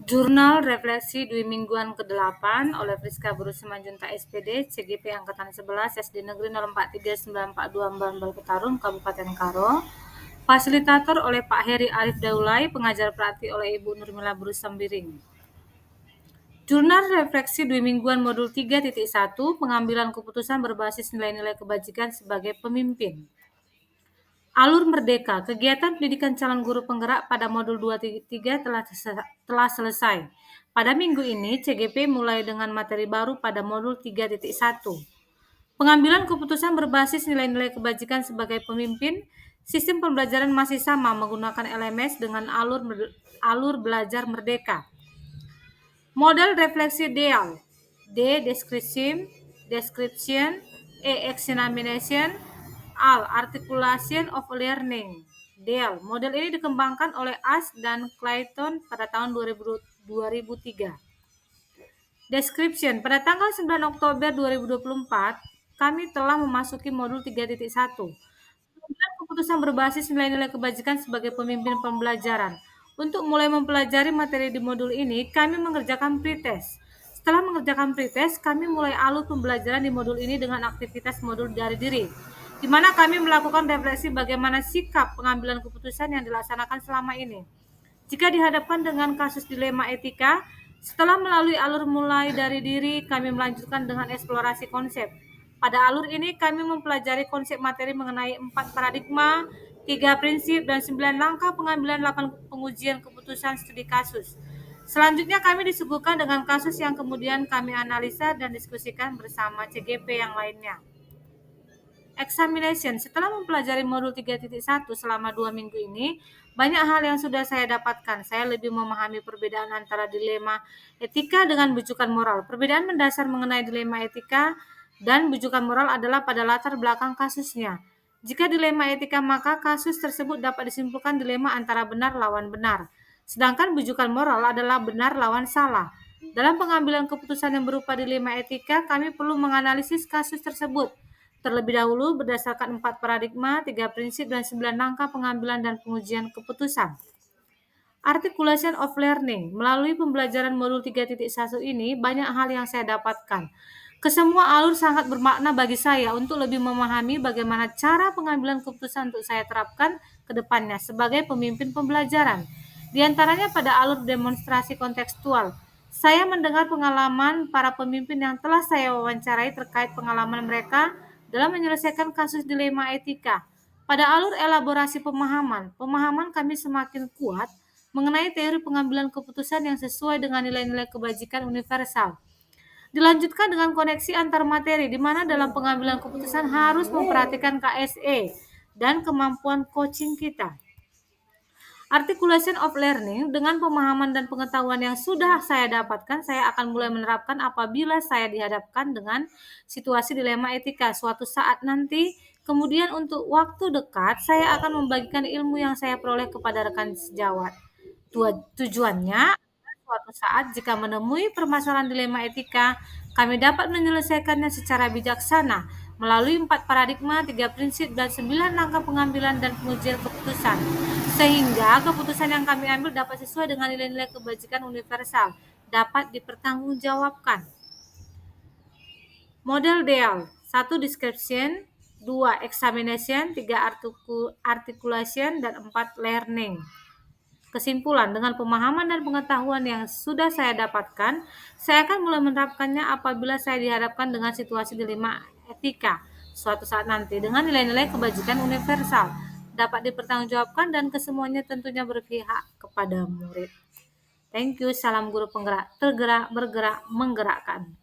Jurnal Refleksi Dwi Mingguan ke-8 oleh Friska Guru Simanjuntak SPD, CGP Angkatan 11, SD Negeri 043942 Mbambal Petarung, Kabupaten Karo. Fasilitator oleh Pak Heri Arif Daulay, pengajar praktik oleh Ibu Nurmila Brusambiring. Jurnal Refleksi Dwi Mingguan Modul 3.1, pengambilan keputusan berbasis nilai-nilai kebajikan sebagai pemimpin. Alur Merdeka, kegiatan pendidikan calon guru penggerak pada modul 2.3 telah selesai. Pada minggu ini, CGP mulai dengan materi baru pada modul 3.1. Pengambilan keputusan berbasis nilai-nilai kebajikan sebagai pemimpin. Sistem pembelajaran masih sama menggunakan LMS dengan alur belajar merdeka. Model refleksi DEAL. D. Description. E. Examination. Al. Articulation of Learning. DEAL. Model ini dikembangkan oleh Ash dan Clayton pada tahun 2003. Description. Pada tanggal 9 Oktober 2024, kami telah memasuki modul 3.1. Pengambilan keputusan berbasis nilai-nilai kebajikan sebagai pemimpin pembelajaran. Untuk mulai mempelajari materi di modul ini, kami mengerjakan pretest. Setelah mengerjakan pretest, kami mulai alur pembelajaran di modul ini dengan aktivitas modul dari diri, di mana kami melakukan refleksi bagaimana sikap pengambilan keputusan yang dilaksanakan selama ini. Jika dihadapkan dengan kasus dilema etika, setelah melalui alur mulai dari diri, kami melanjutkan dengan eksplorasi konsep. Pada alur ini, kami mempelajari konsep materi mengenai 4 paradigma, 3 prinsip, dan 9 langkah pengambilan 8 pengujian keputusan studi kasus. Selanjutnya, kami disuguhkan dengan kasus yang kemudian kami analisa dan diskusikan bersama CGP yang lainnya. Examination. Setelah mempelajari modul 3.1 selama 2 minggu ini, banyak hal yang sudah saya dapatkan. Saya lebih memahami perbedaan antara dilema etika dengan bujukan moral. Perbedaan mendasar mengenai dilema etika dan bujukan moral adalah pada latar belakang kasusnya. Jika dilema etika, maka kasus tersebut dapat disimpulkan dilema antara benar lawan benar. Sedangkan bujukan moral adalah benar lawan salah. Dalam pengambilan keputusan yang berupa dilema etika, kami perlu menganalisis kasus tersebut terlebih dahulu berdasarkan 4 paradigma, 3 prinsip, dan 9 langkah pengambilan dan pengujian keputusan. Articulation of Learning. Melalui pembelajaran modul 3.1 ini, banyak hal yang saya dapatkan. Kesemua alur sangat bermakna bagi saya untuk lebih memahami bagaimana cara pengambilan keputusan untuk saya terapkan ke depannya sebagai pemimpin pembelajaran. Di antaranya pada alur demonstrasi kontekstual. Saya mendengar pengalaman para pemimpin yang telah saya wawancarai terkait pengalaman mereka dalam menyelesaikan kasus dilema etika. Pada alur elaborasi pemahaman kami semakin kuat mengenai teori pengambilan keputusan yang sesuai dengan nilai-nilai kebajikan universal. Dilanjutkan dengan koneksi antar materi, di mana dalam pengambilan keputusan harus memperhatikan KSE dan kemampuan coaching kita. Articulation of Learning. Dengan pemahaman dan pengetahuan yang sudah saya dapatkan, saya akan mulai menerapkan apabila saya dihadapkan dengan situasi dilema etika suatu saat nanti. Kemudian untuk waktu dekat, saya akan membagikan ilmu yang saya peroleh kepada rekan sejawat. Tujuannya, suatu saat jika menemui permasalahan dilema etika, kami dapat menyelesaikannya secara bijaksana melalui 4 paradigma, 3 prinsip, dan 9 langkah pengambilan dan pengujian keputusan, sehingga keputusan yang kami ambil dapat sesuai dengan nilai-nilai kebajikan universal, dapat dipertanggungjawabkan. Model DEAL. 1. Description, 2. Examination, 3. Articulation, dan 4. Learning. Kesimpulan, dengan pemahaman dan pengetahuan yang sudah saya dapatkan, saya akan mulai menerapkannya apabila saya dihadapkan dengan situasi dilema etika suatu saat nanti dengan nilai-nilai kebajikan universal, dapat dipertanggungjawabkan, dan kesemuanya tentunya berpihak kepada murid. Thank you. Salam guru penggerak, tergerak, bergerak, menggerakkan.